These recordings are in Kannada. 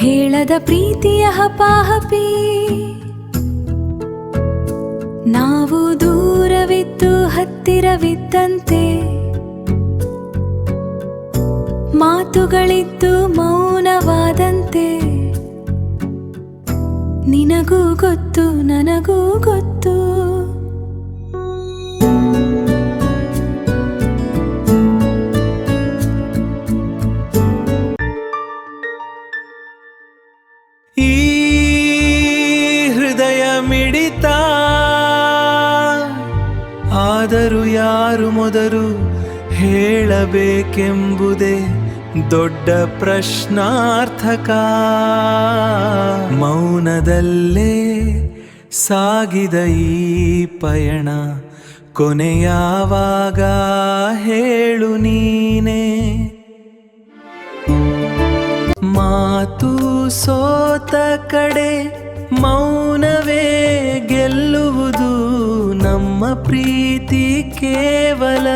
ಹೇಳದ ಪ್ರೀತಿಯ ಹಪಾಹಪಿ, ನಾವು ದೂರವಿದ್ದು ಹತ್ತಿರವಿದ್ದಂತೆ, ಮಾತುಗಳಿದ್ದು ಮೌನವಾದಂತೆ, ನಿನಗೂ ಗೊತ್ತು ನನಗೂ ಗೊತ್ತು. ಈ ಹೃದಯ ಮಿಡಿತ, ಆದರೂ ಯಾರು ಮೊದಲು ಹೇಳಬೇಕೆಂಬುದೇ ದೊಡ್ಡ ಪ್ರಶ್ನಾರ್ಥಕ. ಮೌನದಲ್ಲೇ ಸಾಗಿದ ಈ ಪಯಣ ಕೊನೆಯಾವಾಗ ಹೇಳು ನೀನೇ. ಮಾತು ಸೋತ ಕಡೆ ಮೌನವೇ ಗೆಲ್ಲುವುದು, ನಮ್ಮ ಪ್ರೀತಿ ಕೇವಲ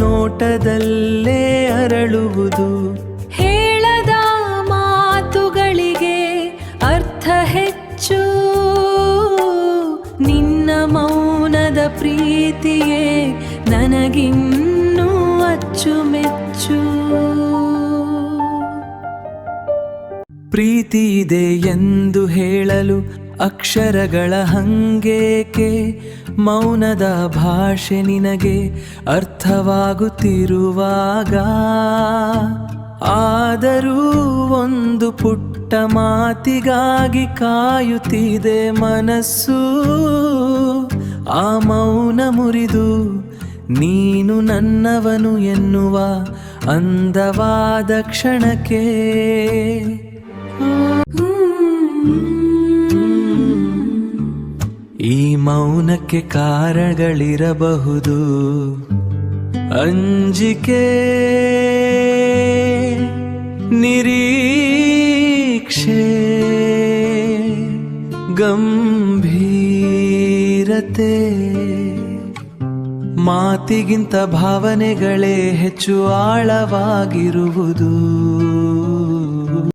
ನೋಟದಲ್ಲೇ ಅರಳುವುದು. ಹೇಳದ ಮಾತುಗಳಿಗೆ ಅರ್ಥ ಹೆಚ್ಚು, ನಿನ್ನ ಮೌನದ ಪ್ರೀತಿಯೇ ನನಗಿನ್ನೂ ಅಚ್ಚುಮೆಚ್ಚು. ಪ್ರೀತಿ ಇದೆ ಎಂದು ಹೇಳಲು ಅಕ್ಷರಗಳ ಹಂಗೇಕೆ, ಮೌನದ ಭಾಷೆ ನಿನಗೆ ಅರ್ಥವಾಗುತ್ತಿರುವಾಗ. ಆದರೂ ಒಂದು ಪುಟ್ಟ ಮಾತಿಗಾಗಿ ಕಾಯುತ್ತಿದೆ ಮನಸ್ಸು, ಆ ಮೌನ ಮುರಿದು ನೀನು ನನ್ನವನು ಎನ್ನುವ ಅಂದವಾದ ಕ್ಷಣಕ್ಕೆ. ಈ ಮೌನಕ್ಕೆ ಕಾರಣಗಳಿರಬಹುದು, ಅಂಜಿಕೆ, ನಿರೀಕ್ಷೆ, ಗಂಭೀರತೆ. ಮಾತಿಗಿಂತ ಭಾವನೆಗಳೇ ಹೆಚ್ಚು ಆಳವಾಗಿರುವುದು.